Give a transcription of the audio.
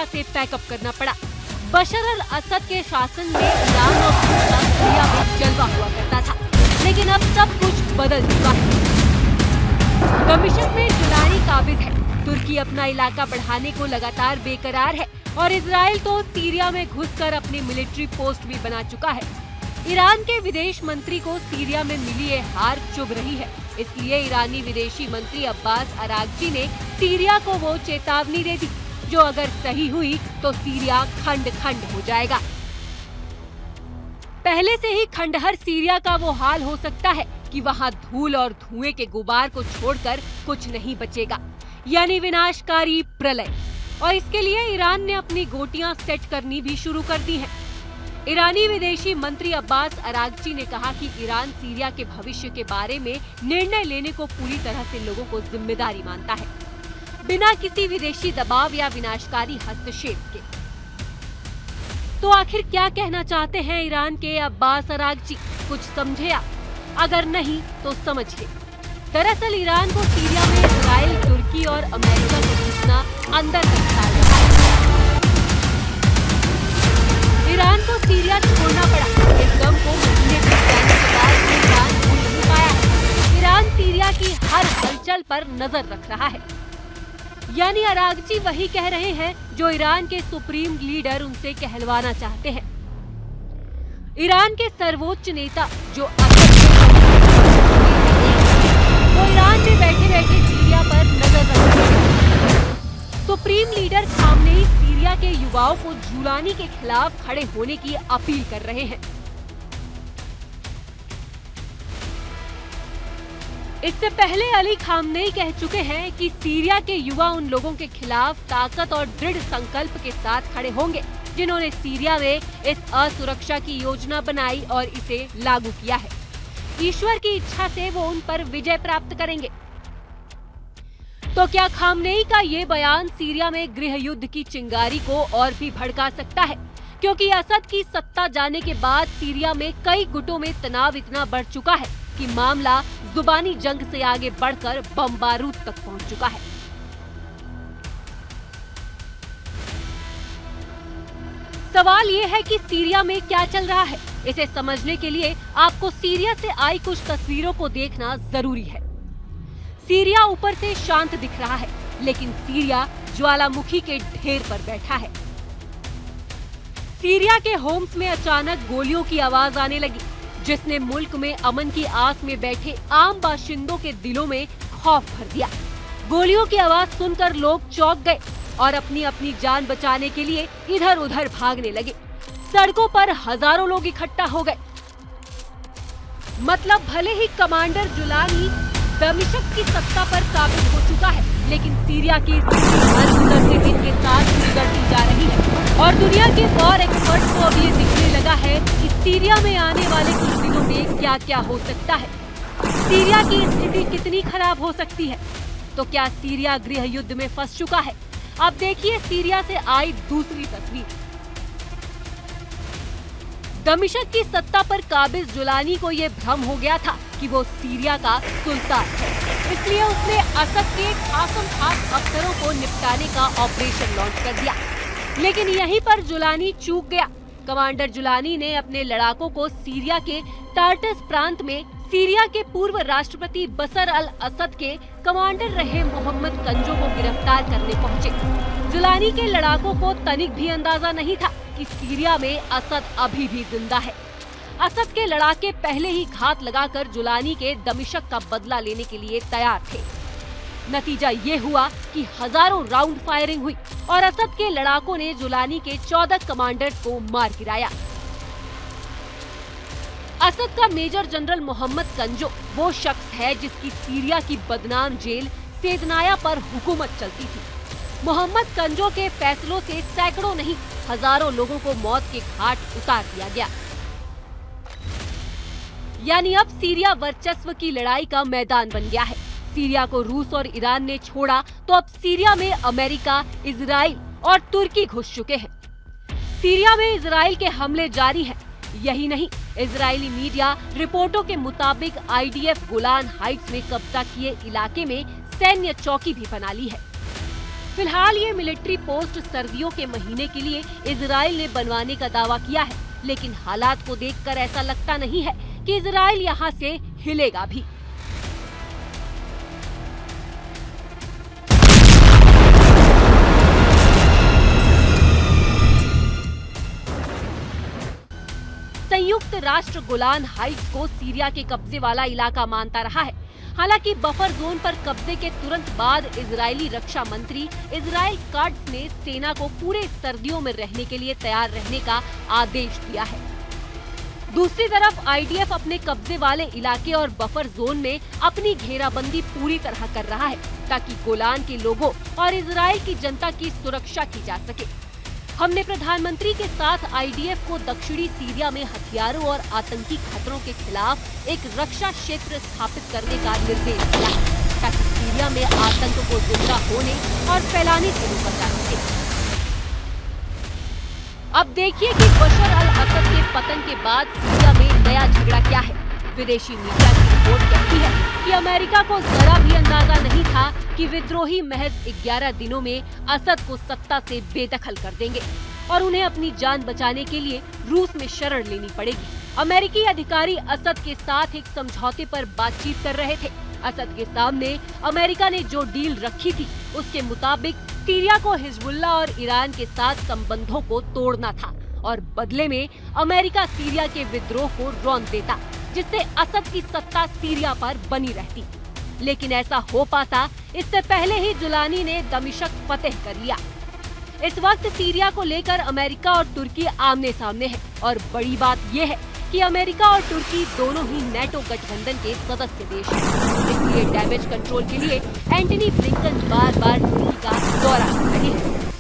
Syria से pack up करना पड़ा। बशर अल असद के शासन में ईरान और रूस का सीरिया में जलवा हुआ करता था, लेकिन अब सब कुछ बदल चुका है। दमिश्क में जुलानी काबिज है। तुर्की अपना इलाका बढ़ाने को लगातार बेकरार है और इजराइल तो सीरिया में घुसकर अपनी मिलिट्री पोस्ट भी बना चुका है। ईरान के विदेश मंत्री को सीरिया में मिली ये हार चुभ रही है, इसलिए ईरानी विदेशी मंत्री अब्बास अरागची ने सीरिया को वो चेतावनी दे दी, जो अगर सही हुई तो सीरिया खंड खंड हो जाएगा। पहले से ही खंडहर सीरिया का वो हाल हो सकता है कि वहाँ धूल और धुएं के गुबार को छोड़कर कुछ नहीं बचेगा, यानी विनाशकारी प्रलय। और इसके लिए ईरान ने अपनी गोटियां सेट करनी भी शुरू कर दी हैं। ईरानी विदेशी मंत्री अब्बास अरागची ने कहा कि ईरान सीरिया के भविष्य के बारे में निर्णय लेने को पूरी तरह से लोगों को जिम्मेदारी मानता है, बिना किसी विदेशी दबाव या विनाशकारी हस्तक्षेप के। तो आखिर क्या कहना चाहते हैं ईरान के अब्बास अरागची? कुछ समझे आप? अगर नहीं तो समझिए। दरअसल ईरान को सीरिया में इजराइल, तुर्की और अमेरिका से घुसना अंदर तक डाल रहा है। ईरान को सीरिया छोड़ना पड़ा। इस गम को महीने बीत जाने के बाद भी ईरान भूल नहीं पाया है। ईरान सीरिया की हर हलचल पर नजर रख रहा है। यानी अरागची वही कह रहे हैं जो ईरान के सुप्रीम लीडर उनसे कहलवाना चाहते हैं। ईरान के सर्वोच्च नेता जो वो ईरान में बैठे बैठे सीरिया पर नजर रख रहे हैं। सुप्रीम लीडर खामनेई सीरिया के युवाओं को जुलानी के खिलाफ खड़े होने की अपील कर रहे हैं। इससे पहले अली खामनेई कह चुके हैं कि सीरिया के युवा उन लोगों के खिलाफ ताकत और दृढ़ संकल्प के साथ खड़े होंगे जिन्होंने सीरिया में इस असुरक्षा की योजना बनाई और इसे लागू किया है। ईश्वर की इच्छा से वो उन पर विजय प्राप्त करेंगे। तो क्या खामनेई का ये बयान सीरिया में गृह युद्ध की चिंगारी को और भी भड़का सकता है? क्योंकि असद की सत्ता जाने के बाद सीरिया में कई गुटों में तनाव इतना बढ़ चुका है कि मामला जुबानी जंग से आगे बढ़कर बम बारूद तक पहुंच चुका है। सवाल ये है कि सीरिया में क्या चल रहा है। इसे समझने के लिए आपको सीरिया से आई कुछ तस्वीरों को देखना जरूरी है। सीरिया ऊपर से शांत दिख रहा है, लेकिन सीरिया ज्वालामुखी के ढेर पर बैठा है। सीरिया के होम्स में अचानक गोलियों की आवाज आने लगी, जिसने मुल्क में अमन की आस में बैठे आम बाशिंदों के दिलों में खौफ भर दिया। गोलियों की आवाज सुनकर लोग चौंक गए और अपनी अपनी जान बचाने के लिए इधर उधर भागने लगे। सड़कों पर हजारों लोग इकट्ठा हो गए। मतलब भले ही कमांडर जुलानी दमिश्क की सत्ता पर काबिज हो चुका है, लेकिन सीरिया की स्थिति हर गुजरते दिन के साथ बिगड़ती जा रही है और दुनिया के वॉर एक्सपर्ट को अब ये दिखने लगा है कि सीरिया में आने वाले कुछ दिनों में क्या क्या हो सकता है। सीरिया की स्थिति कितनी खराब हो सकती है। तो क्या सीरिया गृह युद्ध में फंस चुका है? अब देखिए सीरिया से आई दूसरी तस्वीर। दमिश्क की सत्ता पर काबिज जुलानी को ये भ्रम हो गया था कि वो सीरिया का सुल्तान है, इसलिए उसने असद के खासम खास अफसरों को निपटाने का ऑपरेशन लॉन्च कर दिया। लेकिन यहीं पर जुलानी चूक गया। कमांडर जुलानी ने अपने लड़ाकों को सीरिया के टार्टस प्रांत में सीरिया के पूर्व राष्ट्रपति बशर अल असद के कमांडर रहे मोहम्मद कंजो को गिरफ्तार करने पहुंचे। जुलानी के लड़ाकों को तनिक भी अंदाजा नहीं था कि सीरिया में असद अभी भी जिंदा है। असद के लड़ाके पहले ही घात लगाकर जुलानी के दमिश्क का बदला लेने के लिए तैयार थे। नतीजा ये हुआ कि हजारों राउंड फायरिंग हुई और असद के लड़ाकों ने जुलानी के 14 कमांडर्स को मार गिराया। असद का मेजर जनरल मोहम्मद कंजो वो शख्स है जिसकी सीरिया की बदनाम जेल सेदनाया पर हुकूमत चलती थी। मोहम्मद कंजो के फैसलों से सैकड़ों नहीं हजारों लोगों को मौत के घाट उतार दिया गया। यानी अब सीरिया वर्चस्व की लड़ाई का मैदान बन गया है। सीरिया को रूस और ईरान ने छोड़ा तो अब सीरिया में अमेरिका, इजराइल और तुर्की घुस चुके हैं। सीरिया में इजराइल के हमले जारी हैं। यही नहीं, इजरायली मीडिया रिपोर्टों के मुताबिक आईडीएफ गोलान हाइट्स में कब्जा किए इलाके में सैन्य चौकी भी बना ली है। फिलहाल ये मिलिट्री पोस्ट सर्दियों के महीने के लिए इजराइल ने बनवाने का दावा किया है, लेकिन हालात को देखकर ऐसा लगता नहीं है कि इजराइल यहाँ से हिलेगा भी। संयुक्त राष्ट्र गोलान हाइट्स को सीरिया के कब्जे वाला इलाका मानता रहा है। हालांकि बफर जोन पर कब्जे के तुरंत बाद इजरायली रक्षा मंत्री इजराइल काट्ज ने सेना को पूरे सर्दियों में रहने के लिए तैयार रहने का आदेश दिया है। दूसरी तरफ आईडीएफ अपने कब्जे वाले इलाके और बफर जोन में अपनी घेराबंदी पूरी तरह कर रहा है, ताकि गोलान के लोगों और इजराइल की जनता की सुरक्षा की जा सके। हमने प्रधानमंत्री के साथ आईडीएफ को दक्षिणी सीरिया में हथियारों और आतंकी खतरों के खिलाफ एक रक्षा क्षेत्र स्थापित करने का निर्देश दिया है, ताकि सीरिया में आतंक को जिंदा होने और फैलाने से रोका जा सके। अब देखिए कि बशर अल असद के पतन के बाद सीरिया में नया झगड़ा क्या है। विदेशी मीडिया की रिपोर्ट कहती है कि अमेरिका को जरा भी अंदाजा नहीं था कि विद्रोही महज 11 दिनों में असद को सत्ता से बेदखल कर देंगे और उन्हें अपनी जान बचाने के लिए रूस में शरण लेनी पड़ेगी। अमेरिकी अधिकारी असद के साथ एक समझौते पर बातचीत कर रहे थे। असद के सामने अमेरिका ने जो डील रखी थी, उसके मुताबिक सीरिया को हिजबुल्लाह और ईरान के साथ संबंधों को तोड़ना था और बदले में अमेरिका सीरिया के विद्रोह को रौंद देता, जिससे असद की सत्ता सीरिया पर बनी रहती। लेकिन ऐसा हो पाता इससे पहले ही जुलानी ने दमिश्क फतेह कर लिया। इस वक्त सीरिया को लेकर अमेरिका और तुर्की आमने सामने है और बड़ी बात यह है कि अमेरिका और तुर्की दोनों ही नेटो गठबंधन के सदस्य देश हैं। इसलिए डैमेज कंट्रोल के लिए एंटनी ब्लिंकन बार-बार तुर्की का दौरा कर रहे हैं।